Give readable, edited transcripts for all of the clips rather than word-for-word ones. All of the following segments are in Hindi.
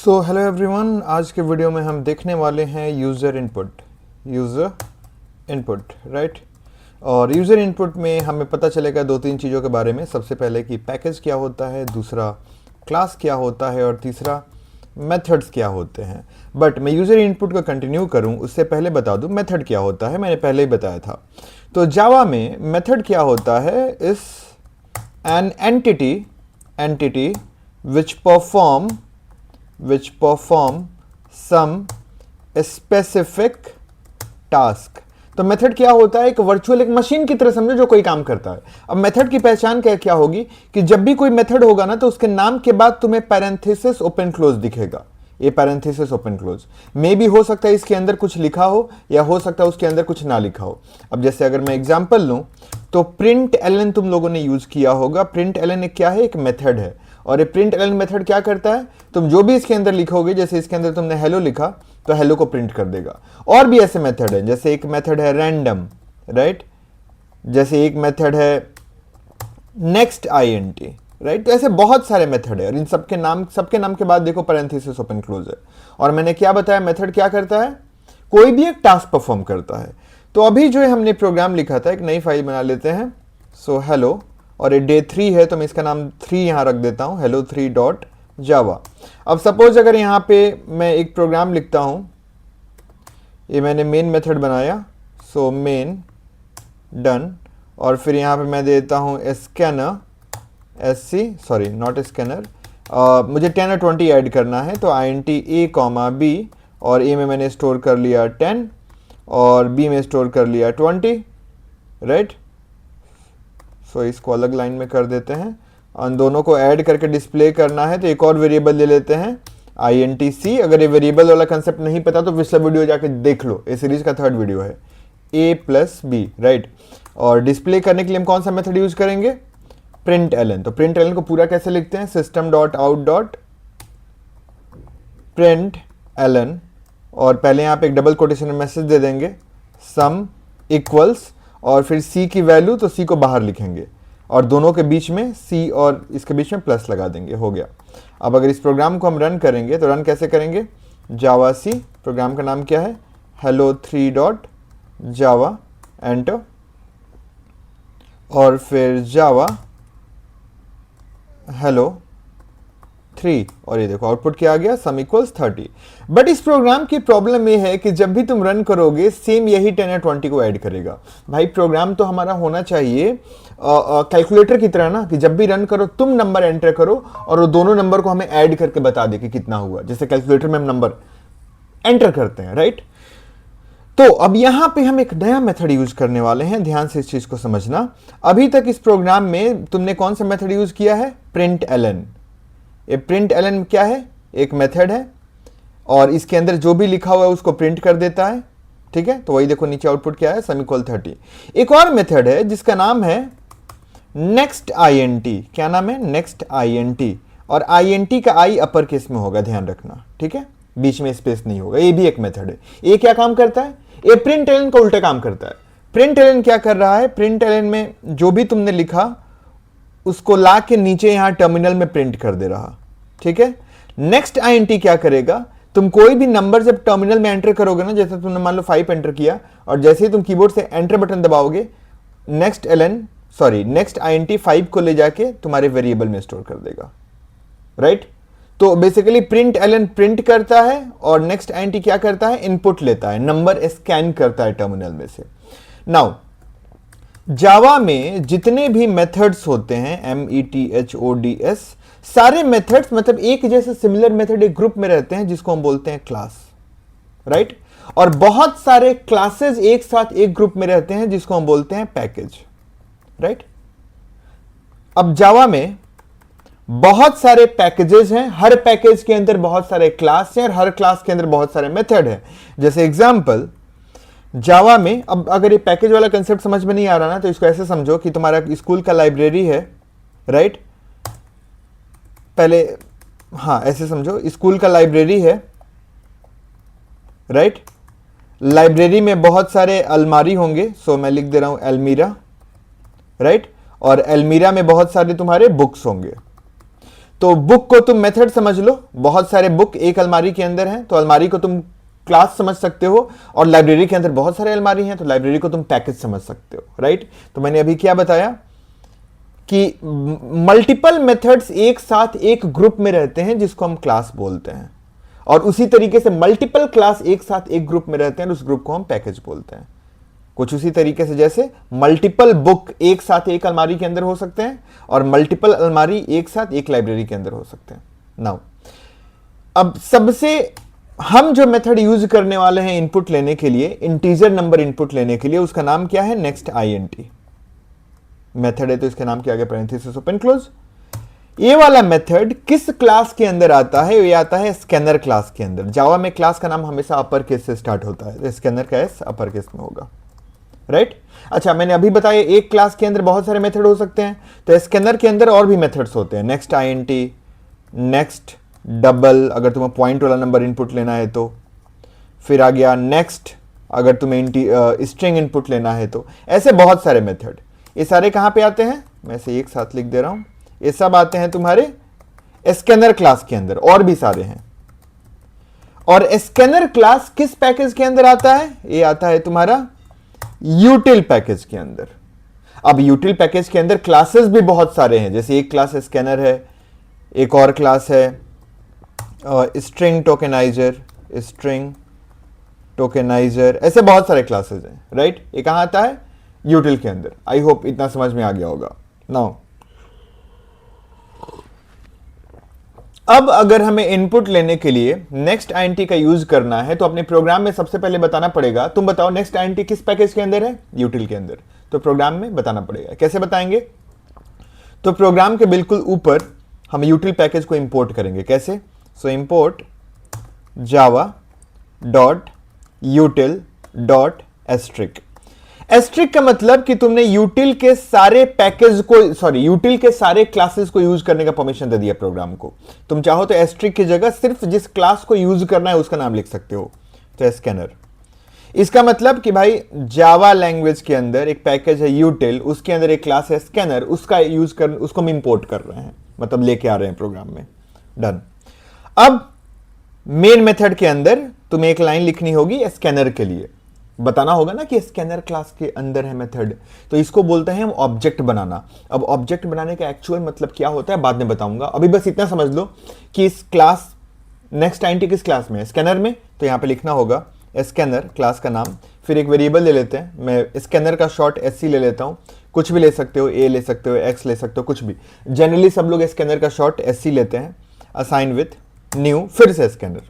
सो हेलो एवरीवन, आज के वीडियो में हम देखने वाले हैं यूज़र इनपुट राइट। और यूज़र इनपुट में हमें पता चलेगा दो तीन चीज़ों के बारे में। सबसे पहले कि पैकेज क्या होता है, दूसरा क्लास क्या होता है और तीसरा मेथड्स क्या होते हैं। बट मैं यूज़र इनपुट को कंटिन्यू करूं उससे पहले बता दूं मेथड क्या होता है। मैंने पहले ही बताया था। तो जावा में मेथड क्या होता है, इस an entity which perform some specific task। तो मेथड क्या होता है, एक वर्चुअल, एक मशीन की तरह समझो जो कोई काम करता है। अब मेथड की पहचान क्या होगी कि जब भी कोई मेथड होगा ना तो उसके नाम के बाद तुम्हें पैरेंथेसिस ओपन क्लोज दिखेगा। ये पैरेंथेसिस ओपन क्लोज मे भी हो सकता है इसके अंदर कुछ लिखा हो या हो सकता है उसके अंदर कुछ ना लिखा हो। अब जैसे अगर मैं एग्जांपल लूं तो प्रिंट एलन तुम लोगों ने यूज किया होगा। प्रिंट एलन क्या है, एक मेथड है। और ये प्रिंट एलन मेथड क्या करता है, तुम जो भी इसके अंदर लिखोगे, जैसे इसके अंदर तुमने हेलो लिखा तो हेलो को प्रिंट कर देगा। और भी ऐसे मेथड है, जैसे एक मेथड है रैंडम राइट, जैसे एक मेथड है नेक्स्ट INT राइट। तो ऐसे बहुत सारे मेथड है और इन सबके नाम के बाद देखो पैरेंथेसिस ओपन क्लोज है। और मैंने क्या बताया, मेथड क्या करता है, कोई भी एक टास्क परफॉर्म करता है। तो अभी जो है हमने प्रोग्राम लिखा था, एक नई फाइल बना लेते हैं। सो हेलो, और ये डे 3 है तो मैं इसका नाम 3 यहां रख देता हूं, hello3.java। अब सपोज अगर यहां पे मैं एक प्रोग्राम लिखता हूं, ये मैंने मेन मेथड बनाया, सो मेन डन, और फिर यहां पे मैं देता हूं स्कैनर मुझे 10 और 20 ऐड करना है। तो INT A, B, और A में मैंने स्टोर कर लिया 10 और B में स्टोर कर लिया 20 राइट। सो इसको अलग लाइन में कर देते हैं। उन दोनों को ऐड करके डिस्प्ले करना है तो एक और वेरिएबल ले लेते हैं INT C। अगर ये वेरिएबल वाला कंसेप्ट नहीं पता तो पिछला वीडियो जाके देख लो, इस सीरीज का 3rd वीडियो है, A+B राइट। और डिस्प्ले करने के लिए हम कौन सा मेथड यूज करेंगे, प्रिंट एलन। तो प्रिंट एलन को पूरा कैसे लिखते हैं, system.out.println, और पहले यहाँ पे एक डबल कोटेशन में मैसेज दे देंगे सम इक्वल्स, और फिर C की वैल्यू तो C को बाहर लिखेंगे और दोनों के बीच में C और इसके बीच में प्लस लगा देंगे, हो गया। अब अगर इस प्रोग्राम को हम रन करेंगे तो रन कैसे करेंगे, जावा सी, प्रोग्राम का नाम क्या है, hello3.java, एंटर, और फिर जावा hello3, और ये देखो आउटपुट क्या आ गया, सम इक्वल्स 30। बट इस प्रोग्राम की प्रॉब्लम ये है कि जब भी तुम रन करोगे सेम यही 10 या 20 को ऐड करेगा। भाई प्रोग्राम तो हमारा होना चाहिए कैलकुलेटर की तरह ना, कि जब भी रन करो तुम नंबर एंटर करो और वो दोनों नंबर को हमें ऐड करके बता दे कि कितना हुआ, जैसे कैलकुलेटर में हम नंबर एंटर करते हैं राइट। तो अब यहां पे हम एक नया मेथड यूज करने वाले हैं, ध्यान से इस चीज को समझना। अभी तक इस प्रोग्राम में तुमने कौन सा मेथड यूज किया है, प्रिंट एलन। ये प्रिंट एलन क्या है, एक मेथड है और इसके अंदर जो भी लिखा हुआ है उसको प्रिंट कर देता है, ठीक है। तो वही देखो नीचे आउटपुट क्या है, सम इक्वल 30। एक और मेथड है जिसका नाम है नेक्स्ट INT। क्या नाम है, नेक्स्ट INT, और INT का I अपर केस में होगा, ध्यान रखना, ठीक है, बीच में स्पेस नहीं होगा। ये भी एक मेथड है। ये क्या काम करता है, ये प्रिंट एलन का उल्टा काम करता है। प्रिंट एलन क्या कर रहा है, प्रिंट एलन में जो भी तुमने लिखा उसको ला के नीचे यहां टर्मिनल में प्रिंट कर दे रहा, ठीक है। नेक्स्ट INT क्या करेगा, तुम कोई भी नंबर जब टर्मिनल में एंटर करोगे ना, जैसे तुमने मान लो 5 एंटर किया और जैसे ही तुम कीबोर्ड से एंटर बटन दबाओगे, नेक्स्ट INT 5 को ले जाके तुम्हारे वेरिएबल में स्टोर कर देगा राइट। तो बेसिकली प्रिंट एलन प्रिंट करता है और नेक्स्ट INT क्या करता है, इनपुट लेता है, नंबर स्कैन करता है टर्मिनल में से। नाउ जावा में जितने भी मेथड्स होते हैं METHODS, सारे मेथड्स मतलब एक जैसे सिमिलर मेथड एक ग्रुप में रहते हैं जिसको हम बोलते हैं क्लास राइट। और बहुत सारे क्लासेस एक साथ एक ग्रुप में रहते हैं जिसको हम बोलते हैं पैकेज राइट। अब जावा में बहुत सारे पैकेजेस हैं, हर पैकेज के अंदर बहुत सारे क्लास हैं और हर क्लास के अंदर बहुत सारे मेथड हैं। जैसे एग्जांपल जावा में, अब अगर ये पैकेज वाला कंसेप्ट समझ में नहीं आ रहा ना तो इसको ऐसे समझो कि तुम्हारा स्कूल का लाइब्रेरी है राइट। पहले हाँ ऐसे समझो, स्कूल का लाइब्रेरी है राइट। लाइब्रेरी में बहुत सारे अलमारी होंगे, सो मैं लिख दे रहा हूं एलमीरा राइट। और एलमीरा में बहुत सारे तुम्हारे बुक्स होंगे। तो बुक को तुम मेथड समझ लो, बहुत सारे बुक एक अलमारी के अंदर हैं तो अलमारी को तुम क्लास समझ सकते हो, और लाइब्रेरी के अंदर बहुत सारे अलमारी हैं तो लाइब्रेरी को तुम पैकेज समझ सकते हो, राइट। तो मैंने अभी क्या बताया कि मल्टीपल मेथड्स एक साथ एक ग्रुप में रहते हैं जिसको हम क्लास बोलते हैं, और उसी तरीके से मल्टीपल क्लास एक साथ एक ग्रुप में रहते हैं, उस ग्रुप को हम पैकेज बोलते हैं। कुछ उसी तरीके से जैसे मल्टीपल बुक एक साथ एक अलमारी के अंदर हो सकते हैं और मल्टीपल अलमारी एक साथ एक लाइब्रेरी के अंदर हो सकते हैं। नाउ अब सबसे हम जो मेथड यूज करने वाले हैं इनपुट लेने के लिए, इंटीजर नंबर इनपुट लेने के लिए, उसका नाम क्या है, नेक्स्ट INT मेथड है, तो इसके नाम के आगे पैरेंथेसिस ओपन क्लोज। ये वाला मेथड किस क्लास के अंदर आता है, ये आता है स्कैनर क्लास के अंदर। जावा में क्लास का नाम हमेशा अपर केस से स्टार्ट होता है, तो स्कैनर का एस अपर केस में होगा, राइट। अच्छा, मैंने अभी बताया एक क्लास के अंदर बहुत सारे मेथड हो सकते हैं, तो स्कैनर के अंदर और भी मेथड्स होते हैं, नेक्स्ट INT, नेक्स्ट डबल अगर तुम्हें पॉइंट वाला नंबर इनपुट लेना है तो, फिर आ गया नेक्स्ट अगर तुम्हें स्ट्रिंग इनपुट लेना है तो, ऐसे बहुत सारे मेथड। ये सारे कहां पे आते हैं, मैं से एक साथ लिख दे रहा हूं, ये सब आते हैं तुम्हारे स्कैनर क्लास के अंदर, और भी सारे हैं। और स्कैनर क्लास किस पैकेज के अंदर आता है, ये आता है तुम्हारा यूटिल पैकेज के अंदर। अब यूटिल पैकेज के अंदर क्लासेस भी बहुत सारे हैं, जैसे एक क्लास स्कैनर है, एक और क्लास है स्ट्रिंग टोकेनाइजर, ऐसे बहुत सारे क्लासेस हैं, राइट। ये कहां आता है, यूटिल के अंदर। आई होप इतना समझ में आ गया होगा। नाउ अब अगर हमें इनपुट लेने के लिए नेक्स्ट INT का यूज करना है तो अपने प्रोग्राम में सबसे पहले बताना पड़ेगा, तुम बताओ नेक्स्ट INT किस पैकेज के अंदर है, यूटिल के अंदर। तो प्रोग्राम में बताना पड़ेगा, कैसे बताएंगे, तो प्रोग्राम के बिल्कुल ऊपर हम यूटिल पैकेज को इंपोर्ट करेंगे, कैसे, सो इंपोर्ट java.util.asterisk। एस्ट्रिक का मतलब कि तुमने यूटिल के सारे पैकेज को, यूटिल के सारे क्लासेस को यूज करने का परमिशन दे दिया प्रोग्राम को। तुम चाहो तो एस्ट्रिक की जगह सिर्फ जिस क्लास को यूज करना है उसका नाम लिख सकते हो, तो स्कैनर। इसका मतलब कि भाई जावा लैंग्वेज के अंदर एक पैकेज है यूटिल, उसके अंदर एक क्लास है स्कैनर, उसका यूज कर, उसको हम इंपोर्ट कर रहे हैं, मतलब लेके आ रहे हैं प्रोग्राम में। डन। अब मेन मेथड के अंदर तुम्हें एक लाइन लिखनी होगी स्कैनर के लिए, बताना होगा ना कि स्कैनर क्लास के अंदर है मेथड, तो इसको बोलते हैं हम ऑब्जेक्ट बनाना। अब ऑब्जेक्ट बनाने का एक्चुअल मतलब क्या होता है बाद में बताऊंगा, अभी बस इतना समझ लो कि इस क्लास नेक्स्ट INT किस क्लास में है, स्कैनर में। तो यहां पे लिखना होगा स्कैनर क्लास का नाम, फिर एक वेरिएबल ले लेते हैं, मैं स्कैनर का शॉर्ट SC ले लेता हूं, कुछ भी ले सकते हो, A ले सकते हो, X ले सकते हो, कुछ भी। जनरली सब लोग स्कैनर का शॉर्ट SC लेते हैं, असाइन विथ न्यू, फिर से स्कैनर,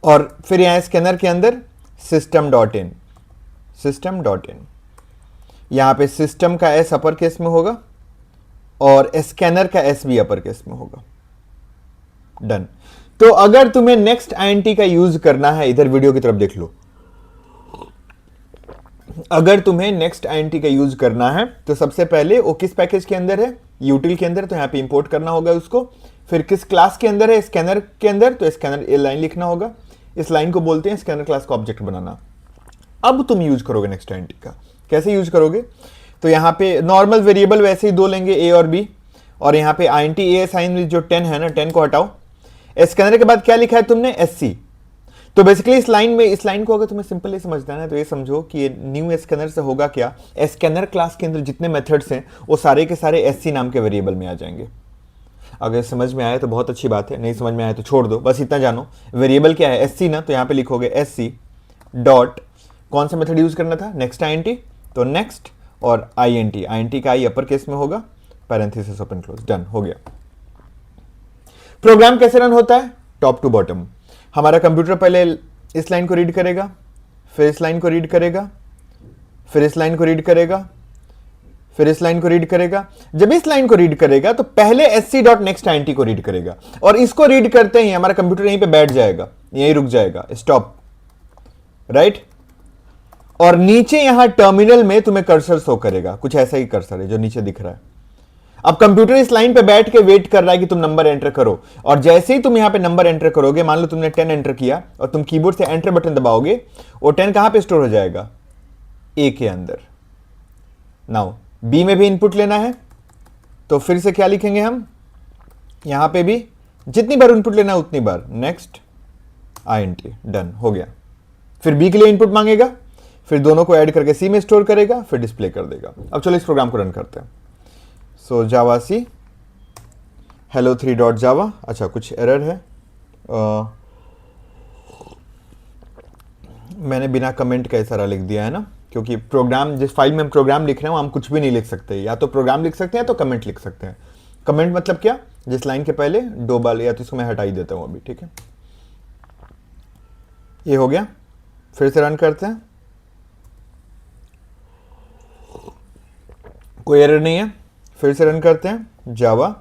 और फिर यहां स्कैनर के अंदर system.in, यहां पे सिस्टम का S अपर केस में होगा और स्कैनर का S भी अपर केस में होगा। डन। तो अगर तुम्हें नेक्स्ट INT का यूज करना है, इधर वीडियो की तरफ देख लो, अगर तुम्हें नेक्स्ट INT का यूज करना है तो सबसे पहले वो किस पैकेज के अंदर है, यूटिल के अंदर, तो यहां पे इंपोर्ट करना होगा उसको। फिर किस क्लास के अंदर है, स्कैनर के अंदर, तो स्कैनर ए लाइन लिखना होगा। इस लाइन को बोलते हैं स्कैनर क्लास का ऑब्जेक्ट बनाना। अब तुम यूज करोगे नेक्स्ट INT का, कैसे यूज करोगे, तो यहां पे नॉर्मल वेरिएबल वैसे ही दो लेंगे, A और B, और यहां पे INT A साइन जो 10 है ना, 10 को हटाओ। स्कैनर के बाद क्या लिखा है तुमने, SC। तो बेसिकली इस लाइन को अगर तुम्हें सिंपली समझना है तो ये समझो कि ये न्यू स्कैनर से होगा क्या, स्कैनर क्लास के अंदर जितने मेथड्स हैं वो सारे के सारे SC नाम के वेरिएबल में आ जाएंगे। अगर समझ में आया तो बहुत अच्छी बात है, नहीं समझ में आया तो छोड़ दो, बस इतना जानो वेरिएबल क्या है, SC ना, तो यहां पे लिखोगे SC डॉट, कौन सा मेथड यूज करना था, नेक्स्ट INT, तो नेक्स्ट और INT का I अपर केस में होगा, पैरेंथेसिस ओपन क्लोज। डन, हो गया। प्रोग्राम कैसे रन होता है, टॉप टू बॉटम। हमारा कंप्यूटर पहले इस लाइन को रीड करेगा, फिर इस लाइन को रीड करेगा, फिर इस लाइन को रीड करेगा, फिर इस लाइन को रीड करेगा। जब इस लाइन को रीड करेगा तो पहले SC.next INT को रीड करेगा, और इसको रीड करते ही हमारा कंप्यूटर यहीं पे बैठ जाएगा, यहीं रुक जाएगा, स्टॉप, राइट। और नीचे यहां टर्मिनल में तुम्हें कर्सर शो करेगा, कुछ ऐसा ही कर्सर है जो नीचे दिख रहा है। अब कंप्यूटर इस लाइन पे बैठ के वेट कर रहा है कि तुम नंबर एंटर करो, और जैसे ही तुम यहां पे नंबर एंटर करोगे, मान लो तुमने 10 एंटर किया और तुम कीबोर्ड से एंटर बटन दबाओगे, वो 10 कहां पे स्टोर हो जाएगा, A के अंदर। नाउ B में भी इनपुट लेना है, तो फिर से क्या लिखेंगे हम, यहां पे भी जितनी बार इनपुट लेना है उतनी बार, नेक्स्ट INT, डन हो गया। फिर B के लिए इनपुट मांगेगा, फिर दोनों को ऐड करके C में स्टोर करेगा, फिर डिस्प्ले कर देगा। अब चलो इस प्रोग्राम को रन करते हैं। सो जावा सी hello3.java। अच्छा कुछ एरर है, मैंने बिना कमेंट का सारा लिख दिया है ना, क्योंकि प्रोग्राम जिस फाइल में हम प्रोग्राम लिख रहे हैं हम कुछ भी नहीं लिख सकते, या तो प्रोग्राम लिख सकते हैं तो कमेंट लिख सकते हैं। कमेंट मतलब क्या, जिस लाइन के पहले 2 बार, या तो इसको मैं हटा ही देता हूं अभी, ठीक है। ये हो गया, फिर से रन करते हैं, कोई एरर नहीं है। फिर से रन करते हैं, जावा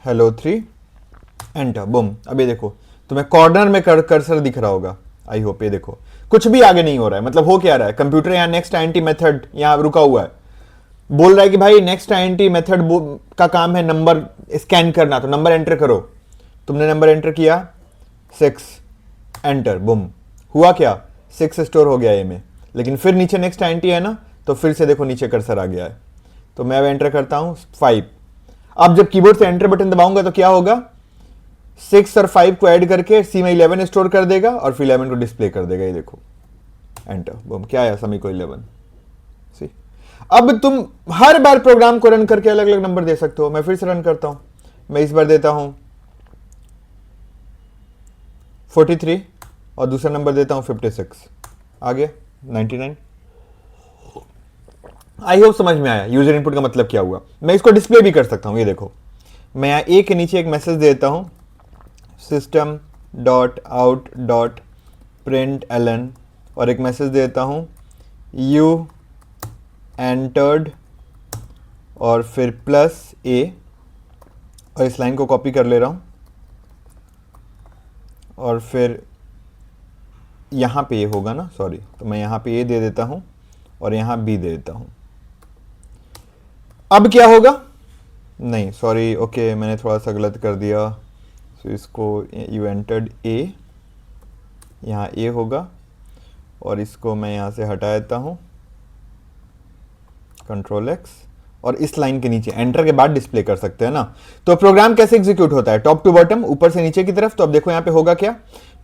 hello3, एंटर, बुम। अब ये देखो तुम्हें कॉर्नर में कर्सर दिख रहा होगा, आई होप। ये देखो कुछ भी आगे नहीं हो रहा है, मतलब हो क्या रहा है, कंप्यूटर यहाँ नेक्स्ट INT मेथड यहाँ रुका हुआ है, बोल रहा है कि भाई नेक्स्ट INT मेथड का काम है नंबर स्कैन करना, तो नंबर एंटर करो। तुमने नंबर एंटर किया 6, एंटर, बुम। हुआ क्या, 6 स्टोर हो गया ए में, लेकिन फिर नीचे नेक्स्ट INT है ना, तो फिर से देखो नीचे कर्सर आ गया है। तो मैं अब एंटर करता हूं 5। अब जब कीबोर्ड से एंटर बटन दबाऊंगा तो क्या होगा, 6 और 5 को ऐड करके C में 11 स्टोर कर देगा और फिर 11 को डिस्प्ले कर देगा। ये देखो एंटर, बम, क्या आया, समी को 11। सी, अब तुम हर बार प्रोग्राम को रन करके अलग अलग नंबर दे सकते हो। मैं फिर से रन करता हूं, मैं इस बार देता हूं 43 और दूसरा नंबर देता हूं 56, आ गया 99। आई होप समझ में आया यूजर इनपुट का मतलब क्या हुआ। मैं इसको डिस्प्ले भी कर सकता हूं, ये देखो मैं यहाँ ए के नीचे एक मैसेज देता हूं, system.out.println, और एक मैसेज देता हूं यू एंटर्ड और फिर +A, और इस लाइन को कॉपी कर ले रहा हूं और फिर यहां पे ये होगा ना, सॉरी, तो मैं यहां पे A दे देता हूं और यहां B दे देता हूं। अब क्या होगा, नहीं सॉरी, ओके मैंने थोड़ा सा गलत कर दिया। तो इसको यू एंटर्ड A, यहाँ A होगा और इसको मैं यहाँ से हटा देता हूँ, Ctrl+X, और इस लाइन के नीचे एंटर के बाद डिस्प्ले कर सकते हैं ना। तो प्रोग्राम कैसे एग्जीक्यूट होता है, टॉप टू बॉटम, ऊपर से नीचे की तरफ। तो अब देखो यहाँ पे होगा क्या,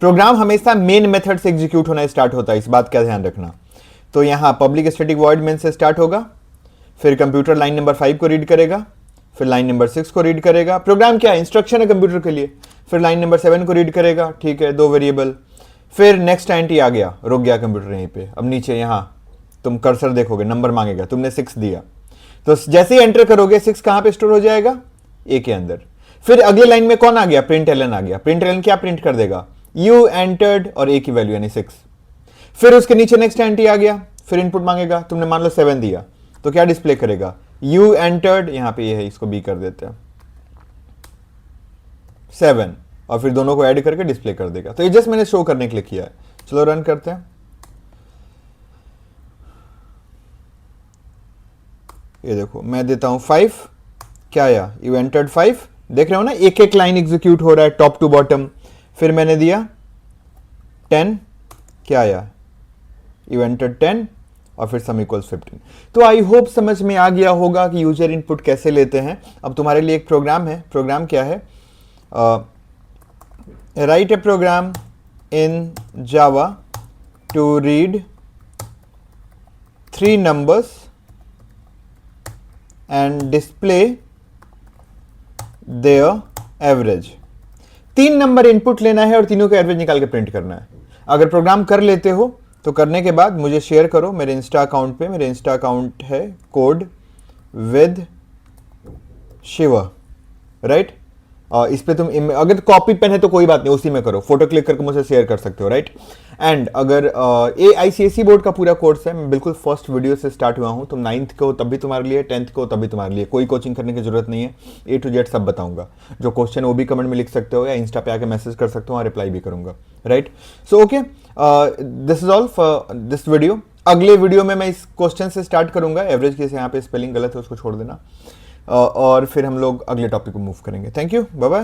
प्रोग्राम हमेशा मेन मेथड से एग्जीक्यूट होना स्टार्ट होता है, इस बात का ध्यान रखना। तो यहाँ पब्लिक स्टैटिक वॉइड मेन से स्टार्ट होगा, फिर कंप्यूटर लाइन नंबर 5 को रीड करेगा, फिर लाइन नंबर 6 को रीड करेगा। प्रोग्राम क्या है, इंस्ट्रक्शन है कंप्यूटर के लिए। फिर लाइन नंबर 7 को रीड करेगा, ठीक है, 2 वेरिएबल। फिर नेक्स्ट INT आ गया, रुक गया कंप्यूटर यहीं पे। अब नीचे यहाँ तुम कर्सर देखोगे, नंबर मांगेगा, तुमने 6 दिया, तो जैसे ही एंटर करोगे 6 कहां पे स्टोर हो जाएगा, ए के अंदर। फिर अगले लाइन में कौन आ गया, println आ गया। println क्या प्रिंट कर देगा, यू एंटर्ड और ए की वैल्यू यानी 6। फिर उसके नीचे नेक्स्ट INT आ गया, फिर इनपुट मांगेगा, तुमने मान लो 7 दिया, तो क्या डिस्प्ले करेगा, यू एंटर्ड, यहां पे ये है, इसको बी कर देते हैं 7, और फिर दोनों को ऐड करके डिस्प्ले कर देगा। तो ये जस्ट मैंने शो करने के लिए किया है। चलो रन करते हैं, ये देखो मैं देता हूं 5, क्या आया, यू एंटर्ड 5, देख रहे हो ना, एक एक लाइन एग्जीक्यूट हो रहा है टॉप टू बॉटम। फिर मैंने दिया 10, क्या आया, यू एंटर्ड 10, और फिर सम इक्वल्स 15। तो आई होप समझ में आ गया होगा कि यूजर इनपुट कैसे लेते हैं। अब तुम्हारे लिए एक प्रोग्राम है, प्रोग्राम क्या है, write a program in Java to read 3 numbers and display their average। 3 number input लेना है और तीनों का एवरेज निकाल के प्रिंट करना है। अगर प्रोग्राम कर लेते हो तो करने के बाद मुझे शेयर करो मेरे इंस्टा अकाउंट पे। मेरे इंस्टा अकाउंट है कोड विद शिवा, राइट। इस पे तुम अगर कॉपी पेन है तो कोई बात नहीं, उसी में करो, फोटो क्लिक करके मुझे शेयर कर सकते हो, राइट। एंड अगर AICSE बोर्ड का पूरा कोर्स है, मैं बिल्कुल फर्स्ट वीडियो से स्टार्ट हुआ हूँ। तुम 9th को तब भी तुम्हारे लिए, 10th को तब भी तुम्हारे लिए, कोई कोचिंग करने की जरूरत नहीं है। A to Z सब बताऊंगा। जो क्वेश्चन वो भी कमेंट में लिख सकते हो या इंस्टा पे आके मैसेज कर सकते हो, रिप्लाई भी करूंगा, right. So okay, this is all for this video. अगले वीडियो में मैं इस क्वेश्चन से स्टार्ट करूंगा, एवरेज केस यहाँ पे स्पेलिंग गलत है उसको छोड़ देना, और फिर हम लोग अगले टॉपिक को मूव करेंगे। Thank you, bye bye.